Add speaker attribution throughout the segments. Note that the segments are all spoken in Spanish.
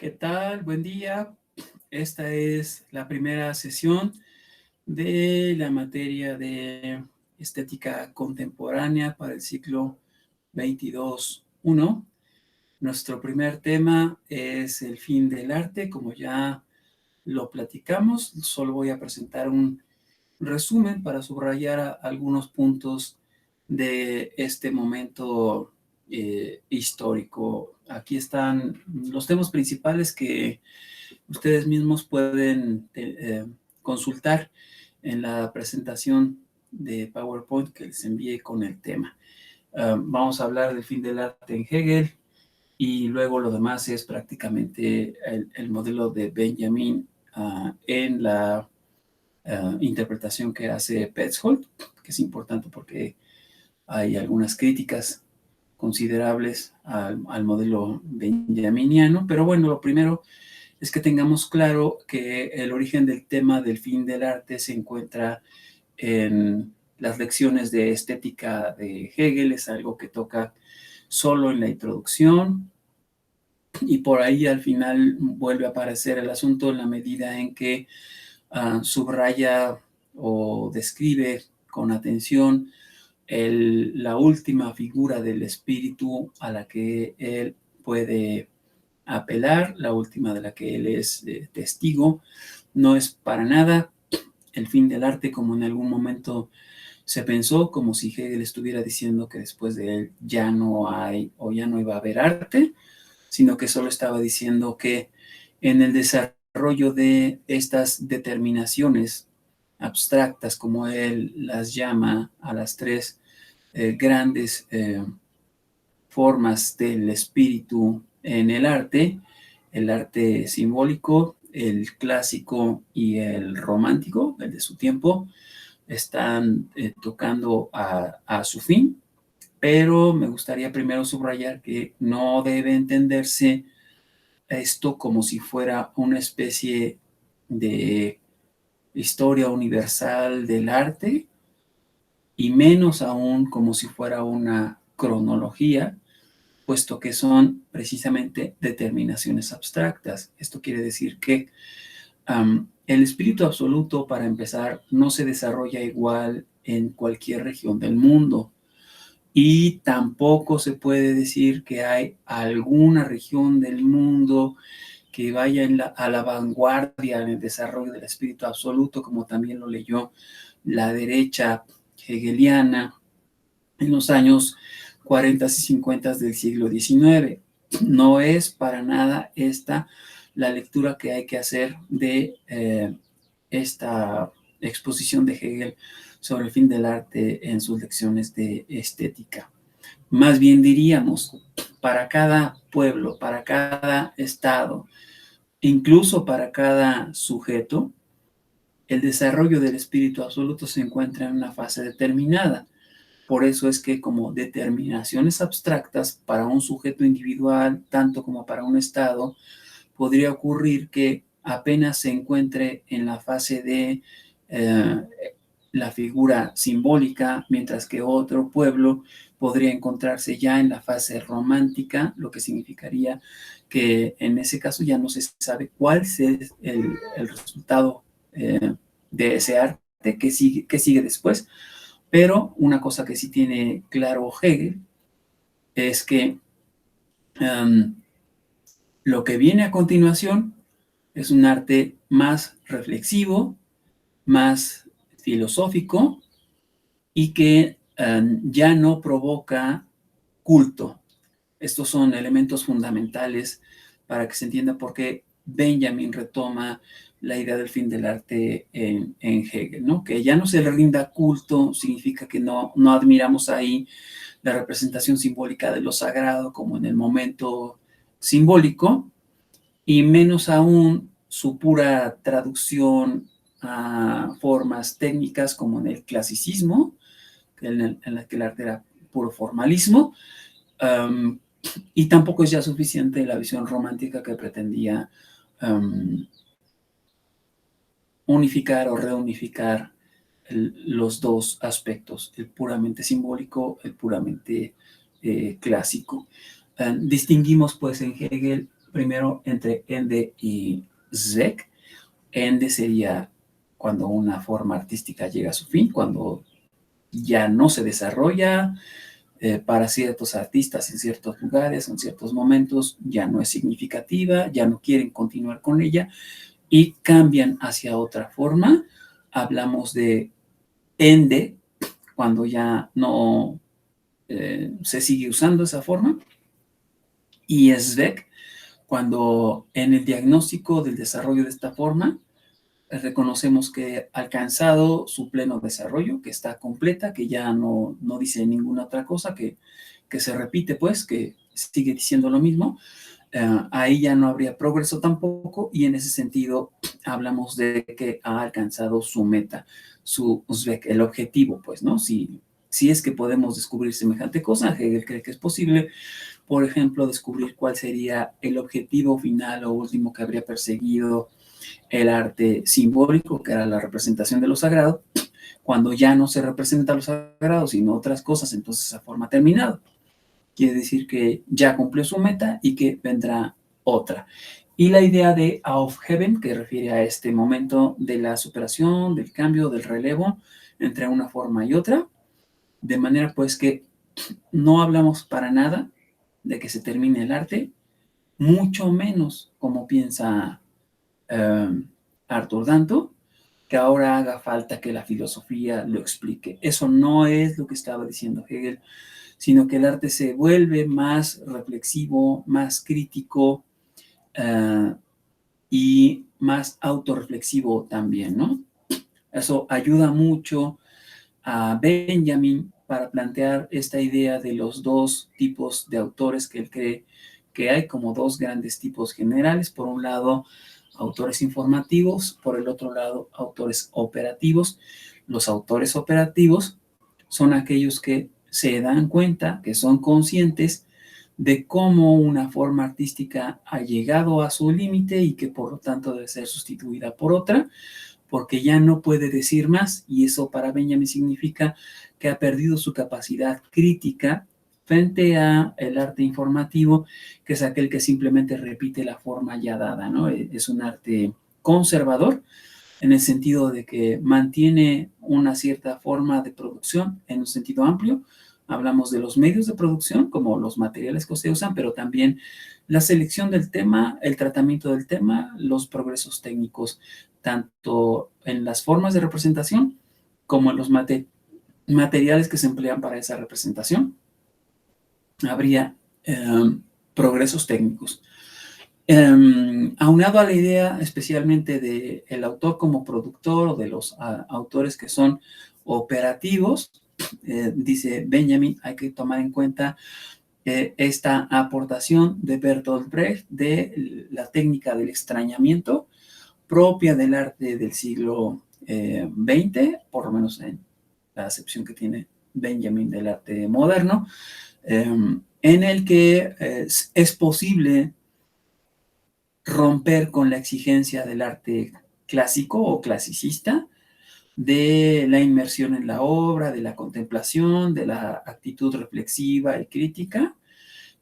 Speaker 1: ¿Qué tal? Buen día. Esta es la primera sesión de la materia de estética contemporánea para el ciclo 22.1. Nuestro primer tema es el fin del arte, como ya lo platicamos. Solo voy a presentar un resumen para subrayar algunos puntos de este momento histórico. Aquí están los temas principales que ustedes mismos pueden consultar en la presentación de PowerPoint que les envié con el tema. Vamos a hablar del fin del arte en Hegel y luego lo demás es prácticamente el modelo de Benjamin en la interpretación que hace Petzold, que es importante porque hay algunas críticas considerables al modelo benjaminiano, pero bueno, lo primero es que tengamos claro que el origen del tema del fin del arte se encuentra en las lecciones de estética de Hegel, es algo que toca solo en la introducción y por ahí al final vuelve a aparecer el asunto en la medida en que subraya o describe con atención la última figura del espíritu a la que él puede apelar, la última de la que él es testigo. No es para nada el fin del arte como en algún momento se pensó, como si Hegel estuviera diciendo que después de él ya no hay o ya no iba a haber arte, sino que solo estaba diciendo que en el desarrollo de estas determinaciones abstractas, como él las llama, a las tres grandes formas del espíritu en el arte simbólico, el clásico y el romántico, el de su tiempo, están tocando a su fin, pero me gustaría primero subrayar que no debe entenderse esto como si fuera una especie de historia universal del arte, y menos aún como si fuera una cronología, puesto que son precisamente determinaciones abstractas. Esto quiere decir que el espíritu absoluto, para empezar, no se desarrolla igual en cualquier región del mundo. Y tampoco se puede decir que hay alguna región del mundo que vaya a la vanguardia en el desarrollo del espíritu absoluto, como también lo leyó la derecha hegeliana en los años 40 y 50 del siglo XIX. No es para nada esta la lectura que hay que hacer de esta exposición de Hegel sobre el fin del arte en sus lecciones de estética. Más bien diríamos, para cada pueblo, para cada estado, incluso para cada sujeto, el desarrollo del espíritu absoluto se encuentra en una fase determinada. Por eso es que como determinaciones abstractas para un sujeto individual, tanto como para un estado, podría ocurrir que apenas se encuentre en la fase de la figura simbólica, mientras que otro pueblo podría encontrarse ya en la fase romántica, lo que significaría que en ese caso ya no se sabe cuál es el resultado de ese arte que sigue después. Pero una cosa que sí tiene claro Hegel es que lo que viene a continuación es un arte más reflexivo, más filosófico y que ya no provoca culto. Estos son elementos fundamentales para que se entienda por qué Benjamin retoma la idea del fin del arte en Hegel, ¿no? Que ya no se le rinda culto significa que no admiramos ahí la representación simbólica de lo sagrado como en el momento simbólico, y menos aún su pura traducción a formas técnicas como en el clasicismo, en la que el arte era puro formalismo, y tampoco es ya suficiente la visión romántica que pretendía unificar o reunificar los dos aspectos, el puramente simbólico, el puramente clásico. Distinguimos pues en Hegel primero entre Ende y Zweck. Ende sería cuando una forma artística llega a su fin, cuando ya no se desarrolla para ciertos artistas en ciertos lugares, en ciertos momentos, ya no es significativa, ya no quieren continuar con ella y cambian hacia otra forma. Hablamos de Ende, cuando ya no se sigue usando esa forma, y Zweck, cuando en el diagnóstico del desarrollo de esta forma reconocemos que ha alcanzado su pleno desarrollo, que está completa, que ya no dice ninguna otra cosa, que se repite, pues, que sigue diciendo lo mismo. Ahí ya no habría progreso tampoco, y en ese sentido hablamos de que ha alcanzado su meta, su Zweck, el objetivo, pues, ¿no? Si es que podemos descubrir semejante cosa, Hegel cree que es posible, por ejemplo, descubrir cuál sería el objetivo final o último que habría perseguido el arte simbólico, que era la representación de lo sagrado. Cuando ya no se representa lo sagrado, sino otras cosas, entonces esa forma ha terminado. Quiere decir que ya cumplió su meta y que vendrá otra. Y la idea de Aufheben, que refiere a este momento de la superación, del cambio, del relevo entre una forma y otra, de manera pues que no hablamos para nada de que se termine el arte, mucho menos como piensa Arthur Danto, que ahora haga falta que la filosofía lo explique. Eso no es lo que estaba diciendo Hegel, sino que el arte se vuelve más reflexivo, más crítico y más autorreflexivo también, ¿no? Eso ayuda mucho a Benjamin para plantear esta idea de los dos tipos de autores que él cree que hay como dos grandes tipos generales. Por un lado, autores informativos, por el otro lado, autores operativos. Los autores operativos son aquellos que se dan cuenta, que son conscientes de cómo una forma artística ha llegado a su límite y que por lo tanto debe ser sustituida por otra, porque ya no puede decir más, y eso para Benjamin significa que ha perdido su capacidad crítica frente a el arte informativo, que es aquel que simplemente repite la forma ya dada, ¿no? Es un arte conservador, en el sentido de que mantiene una cierta forma de producción en un sentido amplio. Hablamos de los medios de producción, como los materiales que se usan, pero también la selección del tema, el tratamiento del tema, los progresos técnicos, tanto en las formas de representación como en los materiales que se emplean para esa representación. Habría progresos técnicos. Aunado a la idea especialmente del autor como productor o de los autores que son operativos, dice Benjamin, hay que tomar en cuenta esta aportación de Bertolt Brecht de la técnica del extrañamiento propia del arte del siglo XX, por lo menos en la acepción que tiene Benjamin del arte moderno, en el que es posible romper con la exigencia del arte clásico o clasicista, de la inmersión en la obra, de la contemplación, de la actitud reflexiva y crítica,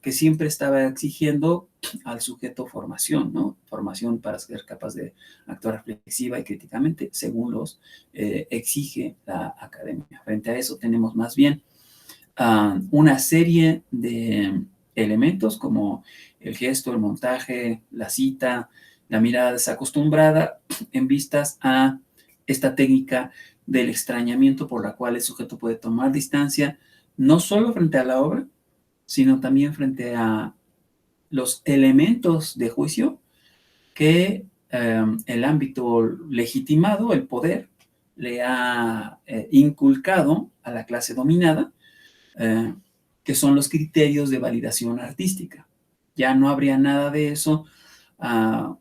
Speaker 1: que siempre estaba exigiendo al sujeto formación, ¿no? Formación para ser capaz de actuar reflexiva y críticamente, según los exige la academia. Frente a eso tenemos más bien una serie de elementos como el gesto, el montaje, la cita, la mirada desacostumbrada en vistas a esta técnica del extrañamiento por la cual el sujeto puede tomar distancia no solo frente a la obra, sino también frente a los elementos de juicio que el ámbito legitimado, el poder, le ha inculcado a la clase dominada, eh, que son los criterios de validación artística. Ya no habría nada de eso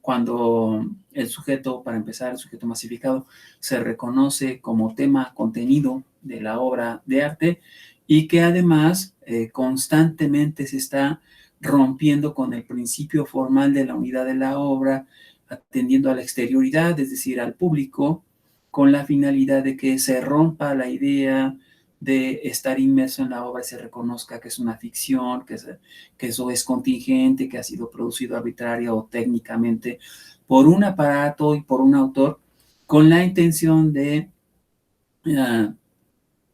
Speaker 1: cuando el sujeto, para empezar, el sujeto masificado, se reconoce como tema contenido de la obra de arte y que además constantemente se está rompiendo con el principio formal de la unidad de la obra, atendiendo a la exterioridad, es decir, al público, con la finalidad de que se rompa la idea de estar inmerso en la obra se reconozca que es una ficción, que eso es contingente, que ha sido producido arbitraria o técnicamente por un aparato y por un autor, con la intención de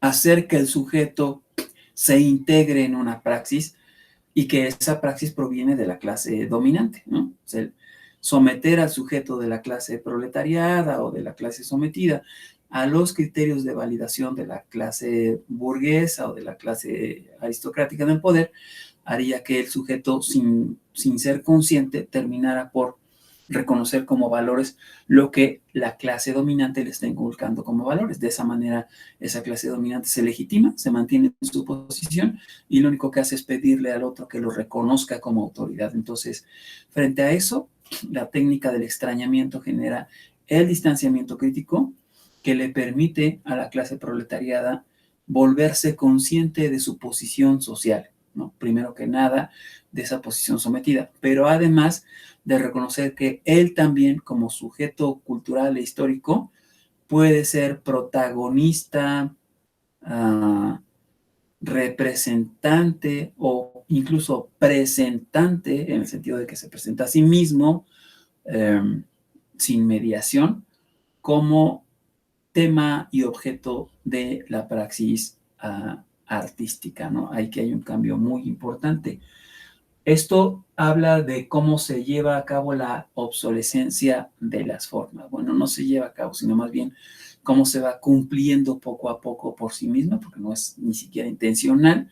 Speaker 1: hacer que el sujeto se integre en una praxis y que esa praxis proviene de la clase dominante, ¿no? O sea, someter al sujeto de la clase proletariada o de la clase sometida a los criterios de validación de la clase burguesa o de la clase aristocrática del poder, haría que el sujeto, sin ser consciente, terminara por reconocer como valores lo que la clase dominante le está inculcando como valores. De esa manera, esa clase dominante se legitima, se mantiene en su posición y lo único que hace es pedirle al otro que lo reconozca como autoridad. Entonces, frente a eso, la técnica del extrañamiento genera el distanciamiento crítico que le permite a la clase proletariada volverse consciente de su posición social, ¿no? Primero que nada, de esa posición sometida, pero además de reconocer que él también, como sujeto cultural e histórico, puede ser protagonista, representante o incluso presentante, en el sentido de que se presenta a sí mismo sin mediación, como tema y objeto de la praxis artística, ¿no? Ahí que hay un cambio muy importante. Esto habla de cómo se lleva a cabo la obsolescencia de las formas. Bueno, no se lleva a cabo, sino más bien cómo se va cumpliendo poco a poco por sí misma, porque no es ni siquiera intencional,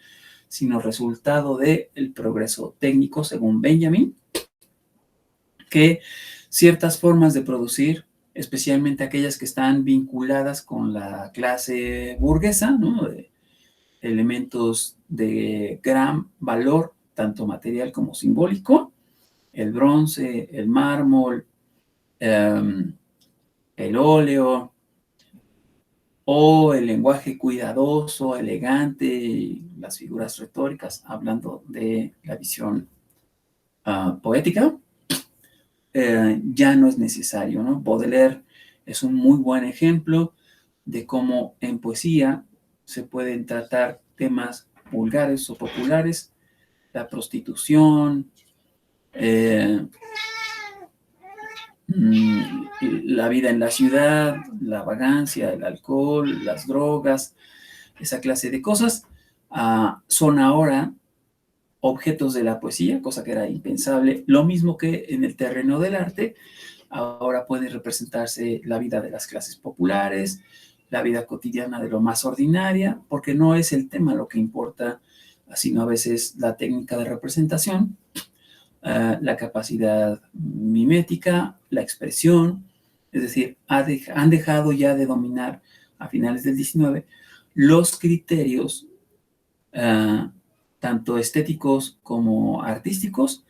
Speaker 1: sino resultado del progreso técnico, según Benjamin, que ciertas formas de producir, especialmente aquellas que están vinculadas con la clase burguesa, ¿no? Elementos de gran valor, tanto material como simbólico, el bronce, el mármol, el óleo, o el lenguaje cuidadoso, elegante, las figuras retóricas, hablando de la visión poética, ya no es necesario, ¿no? Baudelaire es un muy buen ejemplo de cómo en poesía se pueden tratar temas vulgares o populares, la prostitución, la vida en la ciudad, la vagancia, el alcohol, las drogas, esa clase de cosas, son ahora objetos de la poesía, cosa que era impensable. Lo mismo que en el terreno del arte, ahora puede representarse la vida de las clases populares, la vida cotidiana de lo más ordinaria, porque no es el tema lo que importa, sino a veces la técnica de representación, la capacidad mimética, la expresión, es decir, han dejado ya de dominar a finales del 19 los criterios tanto estéticos como artísticos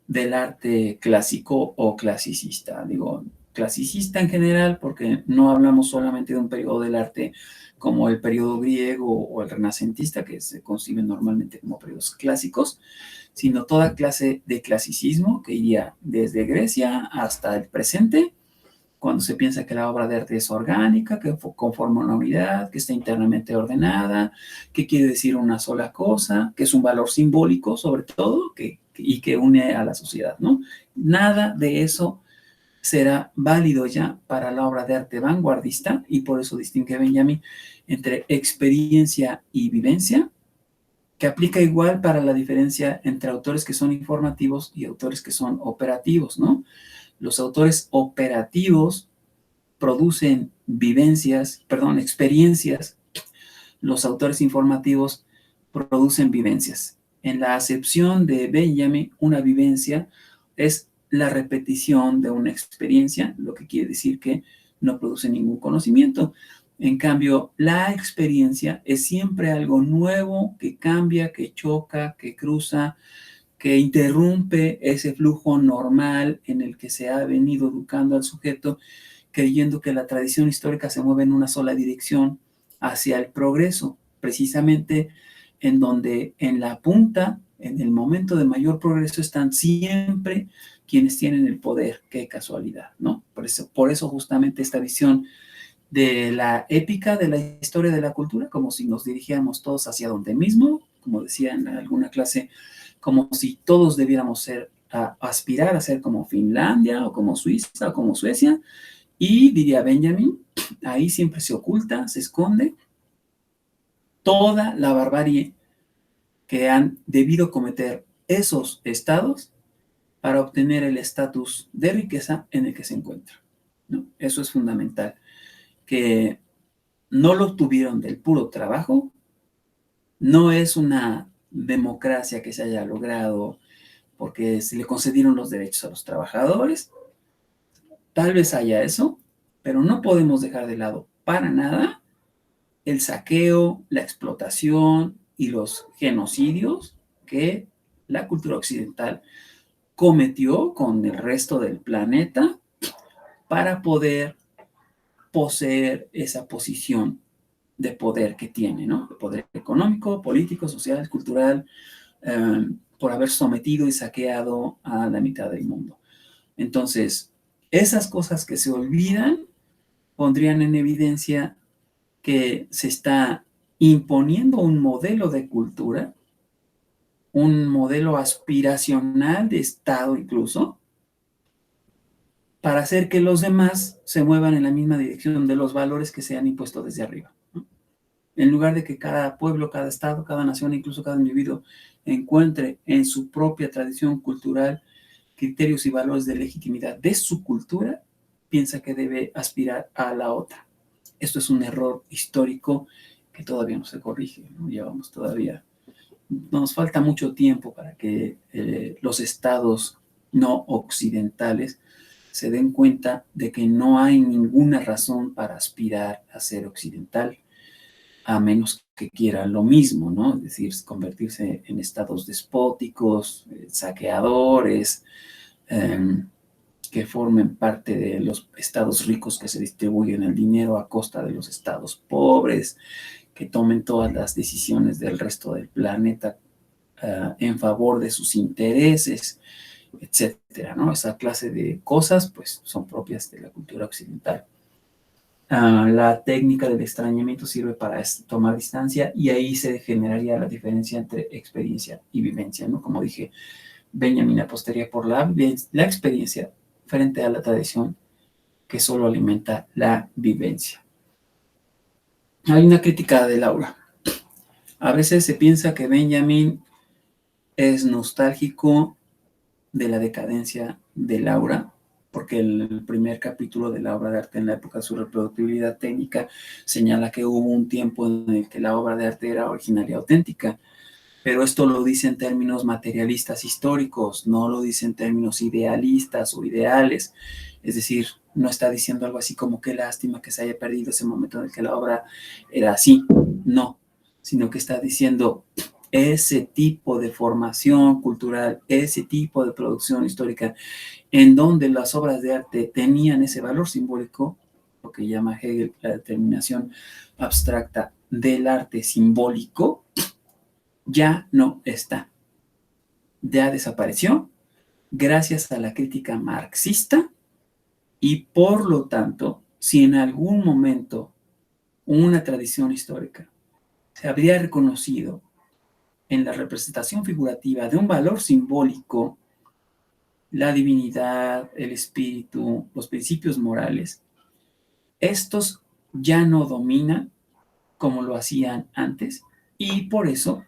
Speaker 1: del arte clásico o clasicista. Digo, clasicista en general porque no hablamos solamente de un periodo del arte como el periodo griego o el renacentista, que se conciben normalmente como periodos clásicos, sino toda clase de clasicismo que iría desde Grecia hasta el presente, cuando se piensa que la obra de arte es orgánica, que conforma una unidad, que está internamente ordenada, que quiere decir una sola cosa, que es un valor simbólico sobre todo y que une a la sociedad, ¿no? Nada de eso será válido ya para la obra de arte vanguardista y por eso distingue Benjamin entre experiencia y vivencia, que aplica igual para la diferencia entre autores que son informativos y autores que son operativos, ¿no? Los autores operativos producen experiencias. Los autores informativos producen vivencias. En la acepción de Benjamin, una vivencia es la repetición de una experiencia, lo que quiere decir que no produce ningún conocimiento. En cambio, la experiencia es siempre algo nuevo que cambia, que choca, que cruza, que interrumpe ese flujo normal en el que se ha venido educando al sujeto, creyendo que la tradición histórica se mueve en una sola dirección hacia el progreso, precisamente en donde en la punta, en el momento de mayor progreso, están siempre quienes tienen el poder. Qué casualidad, ¿no? Por eso justamente esta visión de la épica de la historia de la cultura, como si nos dirigiéramos todos hacia donde mismo, como decía en alguna clase, como si todos debiéramos aspirar a ser como Finlandia o como Suiza o como Suecia. Y diría Benjamin, ahí siempre se oculta, se esconde toda la barbarie que han debido cometer esos estados para obtener el estatus de riqueza en el que se encuentran, ¿no? Eso es fundamental, que no lo obtuvieron del puro trabajo, no es una democracia que se haya logrado porque se le concedieron los derechos a los trabajadores, tal vez haya eso, pero no podemos dejar de lado para nada el saqueo, la explotación y los genocidios que la cultura occidental cometió con el resto del planeta para poder poseer esa posición de poder que tiene, ¿no? De poder económico, político, social, cultural, por haber sometido y saqueado a la mitad del mundo. Entonces, esas cosas que se olvidan pondrían en evidencia que se está imponiendo un modelo de cultura, un modelo aspiracional de Estado incluso, para hacer que los demás se muevan en la misma dirección de los valores que se han impuesto desde arriba, ¿no? En lugar de que cada pueblo, cada estado, cada nación, incluso cada individuo encuentre en su propia tradición cultural criterios y valores de legitimidad de su cultura, piensa que debe aspirar a la otra. Esto es un error histórico que todavía no se corrige, ¿no? Llevamos todavía, nos falta mucho tiempo para que los estados no occidentales se den cuenta de que no hay ninguna razón para aspirar a ser occidental, a menos que quieran lo mismo, ¿no? Es decir, convertirse en estados despóticos, saqueadores, que formen parte de los estados ricos que se distribuyen el dinero a costa de los estados pobres, que tomen todas las decisiones del resto del planeta en favor de sus intereses, etcétera, ¿no? Esa clase de cosas, pues, son propias de la cultura occidental. La técnica del extrañamiento sirve para tomar distancia y ahí se generaría la diferencia entre experiencia y vivencia, ¿no? Como dije, Benjamin apostaría por la experiencia frente a la tradición que solo alimenta la vivencia. Hay una crítica de Laura. A veces se piensa que Benjamin es nostálgico de la decadencia de Laura, porque el primer capítulo de la obra de arte en la época de su reproductibilidad técnica señala que hubo un tiempo en el que la obra de arte era original y auténtica, pero esto lo dice en términos materialistas históricos, no lo dice en términos idealistas o ideales, es decir, no está diciendo algo así como qué lástima que se haya perdido ese momento en el que la obra era así, no, sino que está diciendo ese tipo de formación cultural, ese tipo de producción histórica, en donde las obras de arte tenían ese valor simbólico, lo que llama Hegel la determinación abstracta del arte simbólico, ya no está, ya desapareció gracias a la crítica marxista y por lo tanto, si en algún momento una tradición histórica se habría reconocido en la representación figurativa de un valor simbólico, la divinidad, el espíritu, los principios morales, estos ya no dominan como lo hacían antes y por eso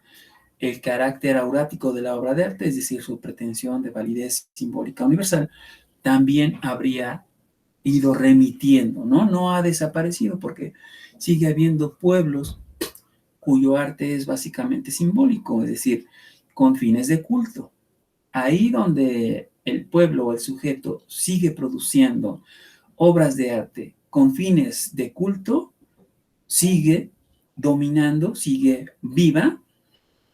Speaker 1: el carácter aurático de la obra de arte, es decir, su pretensión de validez simbólica universal, también habría ido remitiendo, ¿no? No ha desaparecido porque sigue habiendo pueblos cuyo arte es básicamente simbólico, es decir, con fines de culto. Ahí donde el pueblo o el sujeto sigue produciendo obras de arte con fines de culto, sigue dominando, sigue viva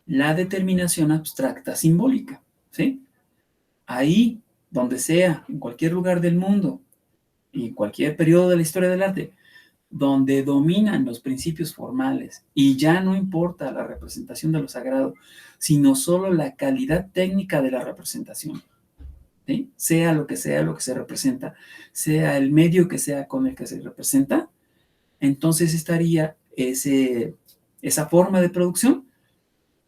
Speaker 1: la determinación abstracta simbólica, ¿sí? Ahí, donde sea, en cualquier lugar del mundo y en cualquier periodo de la historia del arte, donde dominan los principios formales y ya no importa la representación de lo sagrado, sino solo la calidad técnica de la representación, ¿sí? Sea lo que se representa, sea el medio que sea con el que se representa, entonces estaría esa forma de producción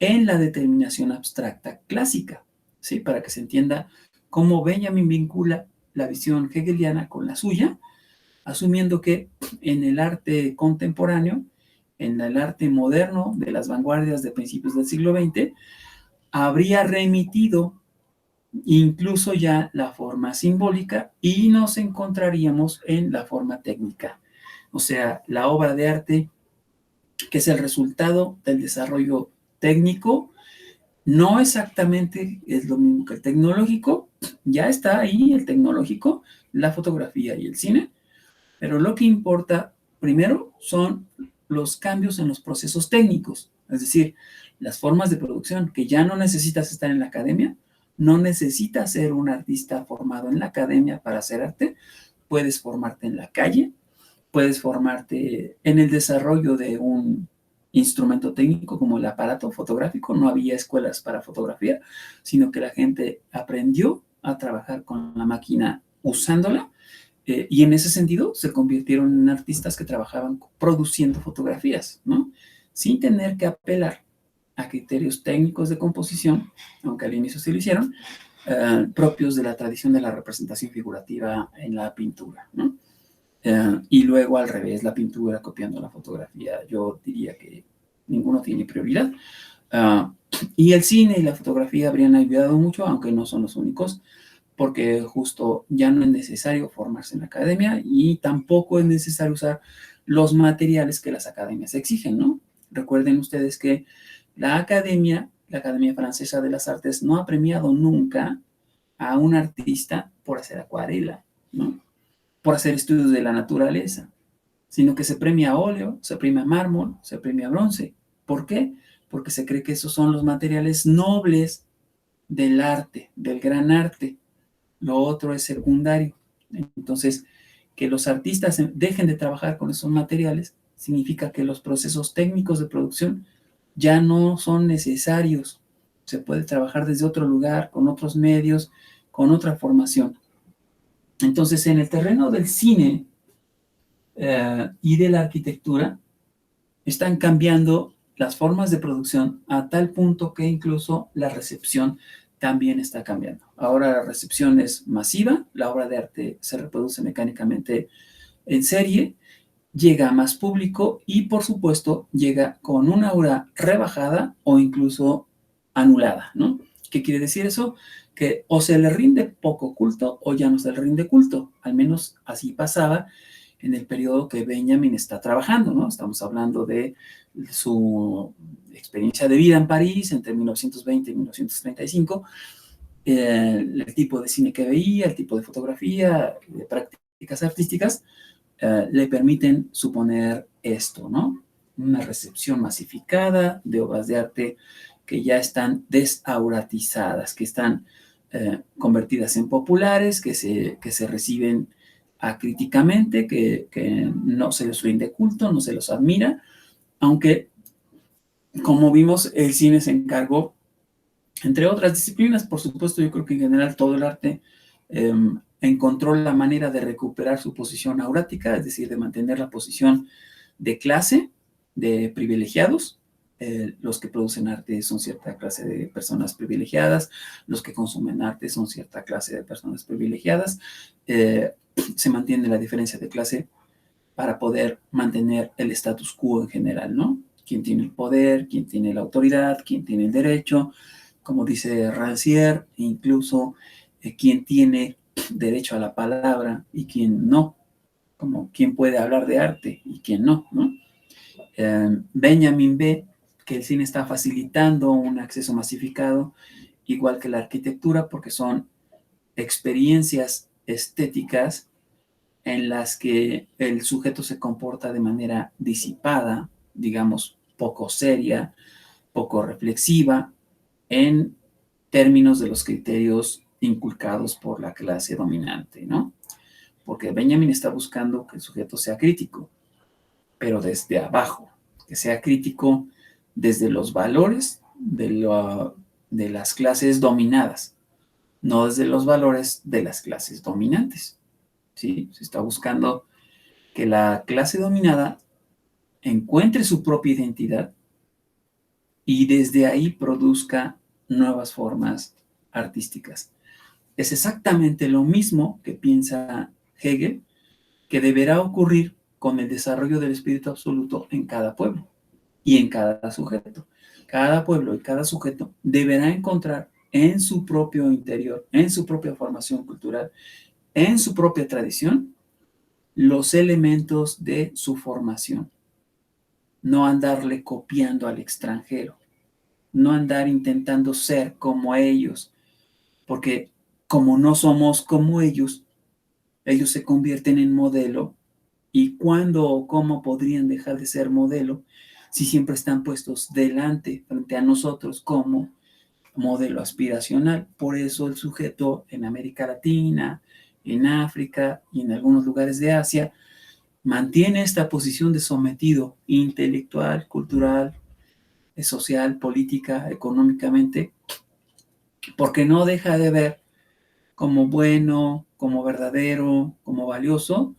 Speaker 1: en la determinación abstracta clásica, ¿sí? Para que se entienda cómo Benjamin vincula la visión hegeliana con la suya, asumiendo que en el arte contemporáneo, en el arte moderno de las vanguardias de principios del siglo XX, habría remitido incluso ya la forma simbólica y nos encontraríamos en la forma técnica. O sea, la obra de arte, que es el resultado del desarrollo técnico, no exactamente es lo mismo que el tecnológico, ya está ahí el tecnológico, la fotografía y el cine, pero lo que importa primero son los cambios en los procesos técnicos, es decir, las formas de producción, que ya no necesitas estar en la academia, no necesitas ser un artista formado en la academia para hacer arte, puedes formarte en la calle, puedes formarte en el desarrollo de un instrumento técnico como el aparato fotográfico. No había escuelas para fotografía, sino que la gente aprendió a trabajar con la máquina usándola, y en ese sentido se convirtieron en artistas que trabajaban produciendo fotografías, ¿no? Sin tener que apelar a criterios técnicos de composición, aunque al inicio se lo hicieron, propios de la tradición de la representación figurativa en la pintura, ¿no? Y luego al revés, la pintura copiando la fotografía. Yo diría que ninguno tiene prioridad. Uh, y el cine y la fotografía habrían ayudado mucho, aunque no son los únicos, porque justo ya no es necesario formarse en la academia y tampoco es necesario usar los materiales que las academias exigen, ¿no? Recuerden ustedes que la Academia Francesa de las Artes, no ha premiado nunca a un artista por hacer acuarela, ¿no? Por hacer estudios de la naturaleza, sino que se premia óleo, se premia mármol, se premia bronce. ¿Por qué? Porque se cree que esos son los materiales nobles del arte, del gran arte. Lo otro es secundario. Entonces, que los artistas dejen de trabajar con esos materiales significa que los procesos técnicos de producción ya no son necesarios. Se puede trabajar desde otro lugar, con otros medios, con otra formación. Entonces, en el terreno del cine y de la arquitectura, están cambiando las formas de producción a tal punto que incluso la recepción también está cambiando. Ahora la recepción es masiva, la obra de arte se reproduce mecánicamente en serie, llega a más público y, por supuesto, llega con una aura rebajada o incluso anulada, ¿no? ¿Qué quiere decir eso? Que o se le rinde poco culto o ya no se le rinde culto. Al menos así pasaba en el periodo que Benjamin está trabajando, ¿no? Estamos hablando de su experiencia de vida en París entre 1920 y 1935, el tipo de cine que veía, el tipo de fotografía, de prácticas artísticas, le permiten suponer esto, ¿no? Una recepción masificada de obras de arte que ya están desauratizadas, que están convertidas en populares, que se reciben acríticamente, que no se les rinde culto, no se los admira, aunque, como vimos, el cine se encargó, entre otras disciplinas, por supuesto. Yo creo que en general todo el arte encontró la manera de recuperar su posición aurática, es decir, de mantener la posición de clase, de privilegiados. Los que producen arte son cierta clase de personas privilegiadas, los que consumen arte son cierta clase de personas privilegiadas. Se mantiene la diferencia de clase para poder mantener el status quo en general, ¿no? Quién tiene el poder, quién tiene la autoridad, quién tiene el derecho, como dice Rancière, incluso quién tiene derecho a la palabra y quién no, como quién puede hablar de arte y quién no, ¿no? Benjamin ve que el cine está facilitando un acceso masificado, igual que la arquitectura, porque son experiencias estéticas en las que el sujeto se comporta de manera disipada, digamos, poco seria, poco reflexiva, en términos de los criterios inculcados por la clase dominante, ¿no? Porque Benjamin está buscando que el sujeto sea crítico, pero desde abajo, que sea crítico desde los valores de las clases dominadas, no desde los valores de las clases dominantes, ¿sí? Se está buscando que la clase dominada encuentre su propia identidad y desde ahí produzca nuevas formas artísticas. Es exactamente lo mismo que piensa Hegel, que deberá ocurrir con el desarrollo del espíritu absoluto en cada pueblo y en cada sujeto. Cada pueblo y cada sujeto deberá encontrar en su propio interior, en su propia formación cultural, en su propia tradición, los elementos de su formación. No andarle copiando al extranjero, no andar intentando ser como ellos, porque como no somos como ellos se convierten en modelo. ¿Y cuándo o cómo podrían dejar de ser modelo si siempre están puestos delante, frente a nosotros, como modelo aspiracional? Por eso el sujeto en América Latina, en África y en algunos lugares de Asia mantiene esta posición de sometido intelectual, cultural, social, política, económicamente, porque no deja de ver como bueno, como verdadero, como valioso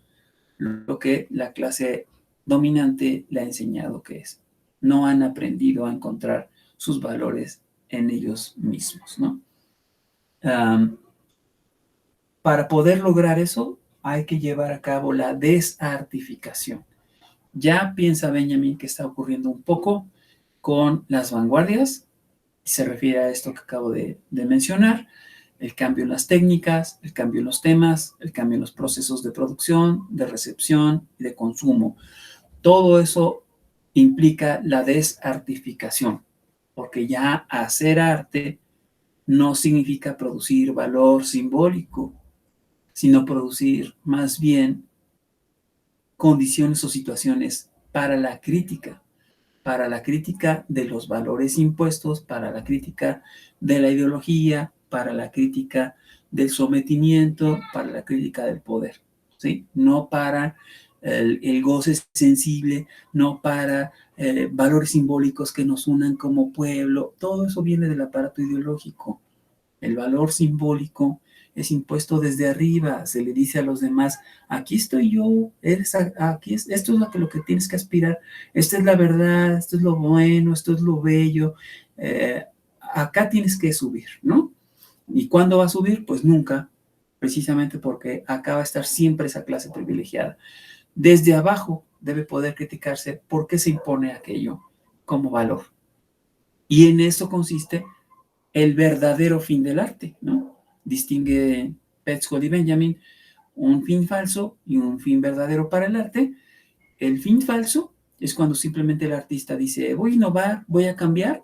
Speaker 1: lo que la clase dominante le ha enseñado que es. No han aprendido a encontrar sus valores en ellos mismos, ¿no? Para poder lograr eso, hay que llevar a cabo la desartificación. Ya piensa Benjamin que está ocurriendo un poco con las vanguardias, se refiere a esto que acabo de mencionar, el cambio en las técnicas, el cambio en los temas, el cambio en los procesos de producción, de recepción y de consumo. Todo eso implica la desartificación, porque ya hacer arte no significa producir valor simbólico, sino producir más bien condiciones o situaciones para la crítica de los valores impuestos, para la crítica de la ideología, para la crítica del sometimiento, para la crítica del poder, ¿sí? No para el goce sensible, no para valores simbólicos que nos unan como pueblo. Todo eso viene del aparato ideológico. El valor simbólico es impuesto desde arriba, se le dice a los demás, aquí estoy yo, esto es lo que tienes que aspirar, esta es la verdad, esto es lo bueno, esto es lo bello, acá tienes que subir, ¿no? ¿Y cuándo va a subir? Pues nunca, precisamente porque acá va a estar siempre esa clase privilegiada. Desde abajo debe poder criticarse por qué se impone aquello como valor. Y en eso consiste el verdadero fin del arte, ¿no? Distingue Petzold y Benjamin un fin falso y un fin verdadero para el arte. El fin falso es cuando simplemente el artista dice, voy a innovar, voy a cambiar,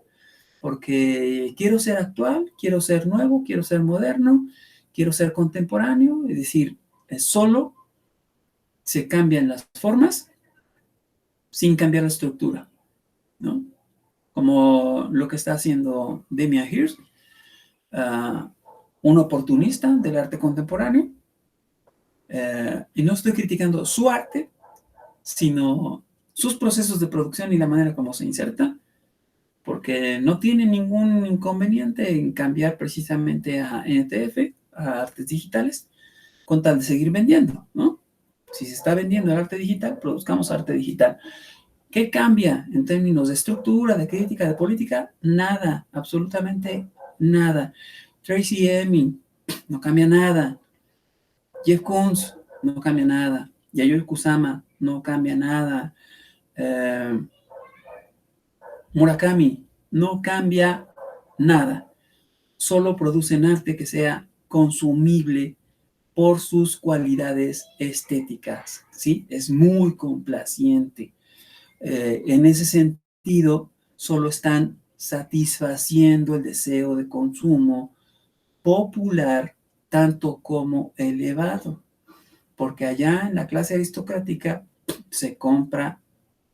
Speaker 1: porque quiero ser actual, quiero ser nuevo, quiero ser moderno, quiero ser contemporáneo, es decir, solo se cambian las formas sin cambiar la estructura, ¿no? Como lo que está haciendo Damien Hirst, un oportunista del arte contemporáneo, y no estoy criticando su arte, sino sus procesos de producción y la manera como se inserta, porque no tiene ningún inconveniente en cambiar precisamente a NTF, a artes digitales, con tal de seguir vendiendo, ¿no? Si se está vendiendo el arte digital, produzcamos arte digital. ¿Qué cambia en términos de estructura, de crítica, de política? Nada, absolutamente nada. Tracy Emin, no cambia nada. Jeff Koons, no cambia nada. Yayoi Kusama, no cambia nada. Murakami, no cambia nada. Solo producen arte que sea consumible por sus cualidades estéticas, ¿sí? Es muy complaciente. En ese sentido, solo están satisfaciendo el deseo de consumo popular tanto como elevado, porque allá en la clase aristocrática se compra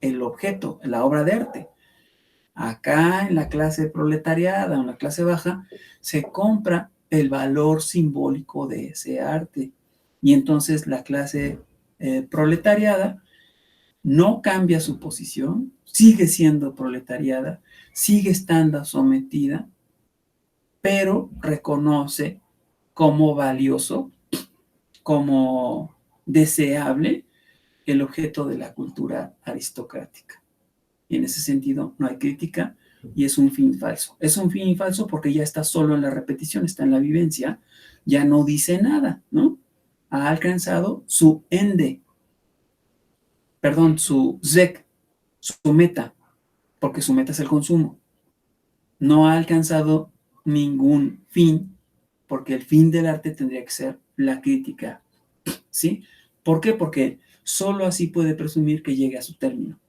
Speaker 1: el objeto, la obra de arte. Acá en la clase proletariada, en la clase baja, se compra el valor simbólico de ese arte. Y entonces la clase proletariada no cambia su posición, sigue siendo proletariada, sigue estando sometida, pero reconoce como valioso, como deseable, el objeto de la cultura aristocrática. Y en ese sentido no hay crítica y es un fin falso. Es un fin falso porque ya está solo en la repetición, está en la vivencia, ya no dice nada, ¿no? Ha alcanzado su ende, perdón, su zek, su meta, porque su meta es el consumo. No ha alcanzado ningún fin, porque el fin del arte tendría que ser la crítica, ¿sí? ¿Por qué? Porque solo así puede presumir que llegue a su término.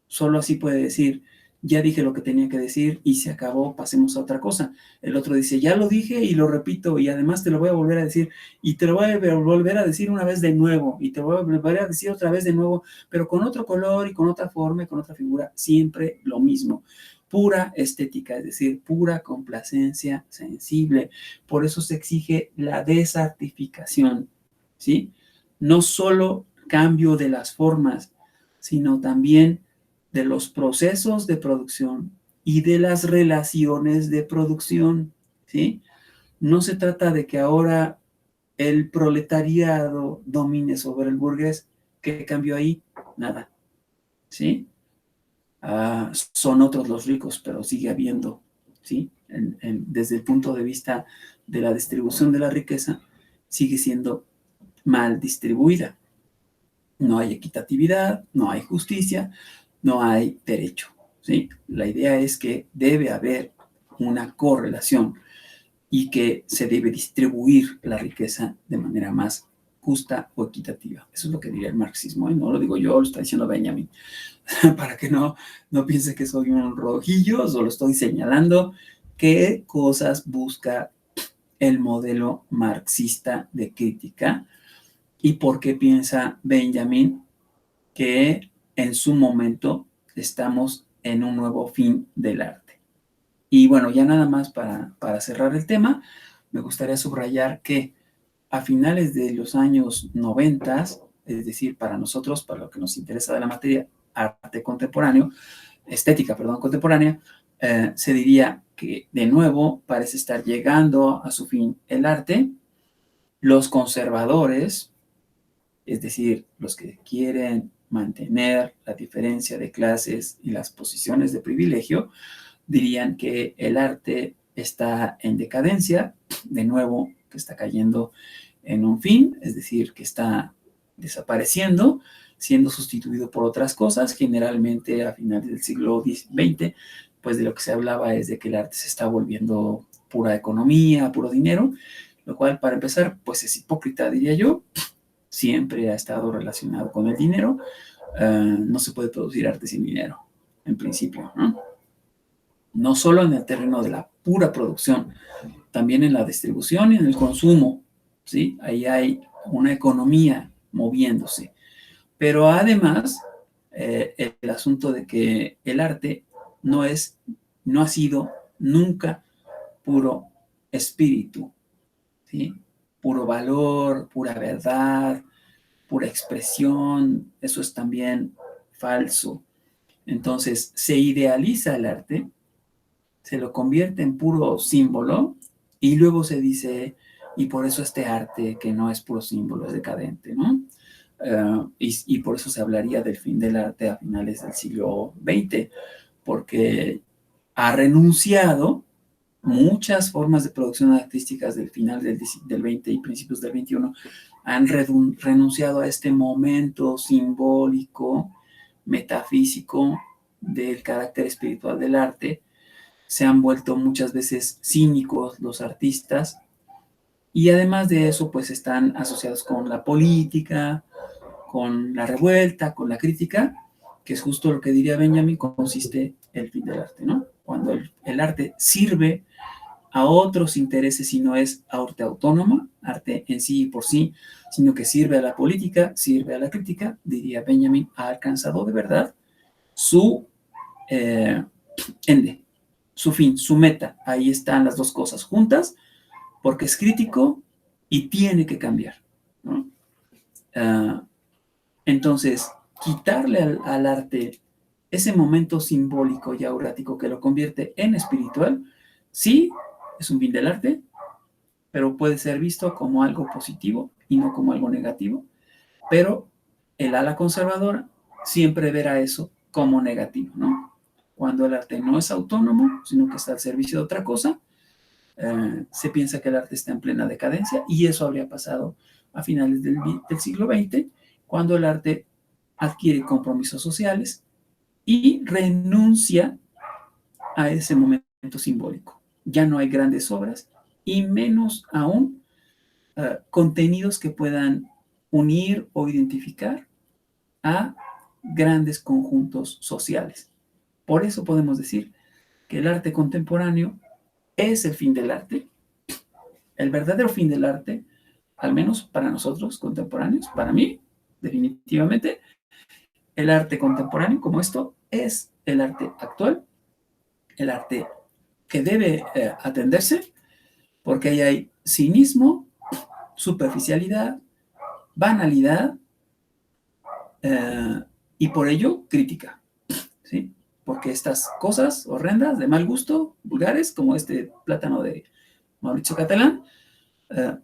Speaker 1: Solo así puede decir, ya dije lo que tenía que decir y se acabó, pasemos a otra cosa. El otro dice, ya lo dije y lo repito y además te lo voy a volver a decir y te lo voy a volver a decir una vez de nuevo y te lo voy a volver a decir otra vez de nuevo, pero con otro color y con otra forma y con otra figura, siempre lo mismo. Pura estética, es decir, pura complacencia sensible. Por eso se exige la desartificación, ¿sí? No solo cambio de las formas, sino también de los procesos de producción y de las relaciones de producción, ¿sí? No se trata de que ahora el proletariado domine sobre el burgués. ¿Qué cambió ahí? Nada, ¿sí? Son otros los ricos, pero sigue habiendo, ¿sí? Desde el punto de vista de la distribución de la riqueza, sigue siendo mal distribuida. No hay equitatividad, no hay justicia, no hay derecho, ¿sí? La idea es que debe haber una correlación y que se debe distribuir la riqueza de manera más justa o equitativa. Eso es lo que diría el marxismo, ¿eh? No lo digo yo, lo está diciendo Benjamin, para que no piense que soy un rojillo, solo estoy señalando qué cosas busca el modelo marxista de crítica y por qué piensa Benjamin que en su momento estamos en un nuevo fin del arte. Y bueno, ya nada más para cerrar el tema, me gustaría subrayar que a finales de los años 90, es decir, para nosotros, para lo que nos interesa de la materia, arte contemporáneo, estética, perdón, contemporánea, se diría que de nuevo parece estar llegando a su fin el arte. Los conservadores, es decir, los que quieren mantener la diferencia de clases y las posiciones de privilegio, dirían que el arte está en decadencia, de nuevo, que está cayendo en un fin, es decir, que está desapareciendo, siendo sustituido por otras cosas, generalmente a finales del siglo XX, pues de lo que se hablaba es de que el arte se está volviendo pura economía, puro dinero, lo cual para empezar, pues es hipócrita, diría yo, siempre ha estado relacionado con el dinero. No se puede producir arte sin dinero, en principio, ¿no? No solo en el terreno de la pura producción, también en la distribución y en el consumo, ¿sí? Ahí hay una economía moviéndose. Pero además, el asunto de que el arte no ha sido nunca puro espíritu, ¿sí? Puro valor, pura verdad, pura expresión, eso es también falso. Entonces, se idealiza el arte, se lo convierte en puro símbolo y luego se dice, y por eso este arte que no es puro símbolo, es decadente, ¿no? Y por eso se hablaría del fin del arte a finales del siglo XX, porque ha renunciado muchas formas de producción artísticas del final del 20 y principios del 21 han renunciado a este momento simbólico, metafísico del carácter espiritual del arte. Se han vuelto muchas veces cínicos los artistas y además de eso pues están asociados con la política, con la revuelta, con la crítica, que es justo lo que diría Benjamin, consiste el fin del arte, ¿no? Cuando el arte sirve a otros intereses y no es arte autónoma, arte en sí y por sí, sino que sirve a la política, sirve a la crítica, diría Benjamin, ha alcanzado de verdad su eh, ende, su fin, su meta. Ahí están las dos cosas juntas, porque es crítico y tiene que cambiar, ¿no? Uh, entonces, quitarle al arte ese momento simbólico y aurático que lo convierte en espiritual, sí, es un fin del arte, pero puede ser visto como algo positivo y no como algo negativo, pero El ala conservadora siempre verá eso como negativo, ¿no? Cuando el arte no es autónomo, sino que está al servicio de otra cosa, se piensa que el arte está en plena decadencia, y eso habría pasado a finales del siglo XX, cuando el arte adquiere compromisos sociales y renuncia a ese momento simbólico. Ya no hay grandes obras y menos aún contenidos que puedan unir o identificar a grandes conjuntos sociales. Por eso podemos decir que el arte contemporáneo es el fin del arte. El verdadero fin del arte, al menos para nosotros contemporáneos, para mí, definitivamente, el arte contemporáneo como esto es el arte actual, el arte que debe atenderse, porque ahí hay cinismo, superficialidad, banalidad, y por ello crítica, ¿sí? Porque estas cosas horrendas, de mal gusto, vulgares, como este plátano de Mauricio Catalán,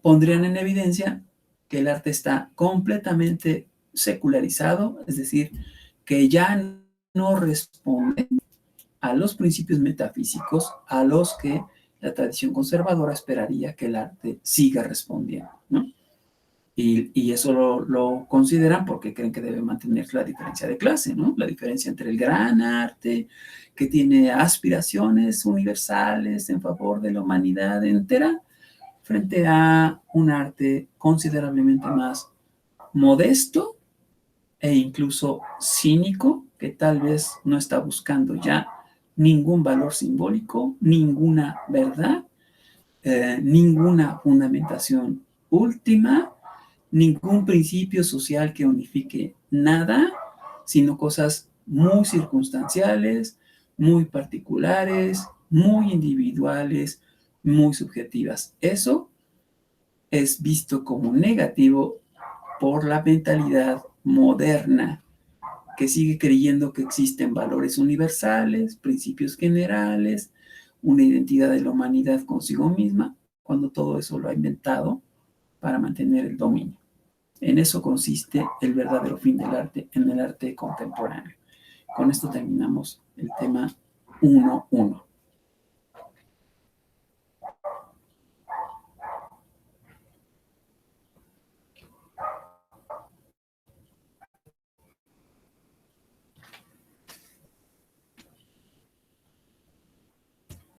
Speaker 1: pondrían en evidencia que el arte está completamente secularizado, es decir, que ya no responde a los principios metafísicos a los que la tradición conservadora esperaría que el arte siga respondiendo, ¿no? Y eso lo consideran porque creen que debe mantener la diferencia de clase, ¿no? La diferencia entre el gran arte, que tiene aspiraciones universales en favor de la humanidad entera, frente a un arte considerablemente más modesto e incluso cínico, que tal vez no está buscando ya ningún valor simbólico, ninguna verdad, ninguna fundamentación última, ningún principio social que unifique nada, sino cosas muy circunstanciales, muy particulares, muy individuales, muy subjetivas. Eso es visto como negativo por la mentalidad moderna, que sigue creyendo que existen valores universales, principios generales, una identidad de la humanidad consigo misma, cuando todo eso lo ha inventado para mantener el dominio. En eso consiste el verdadero fin del arte, en el arte contemporáneo. Con esto terminamos el tema 1.1.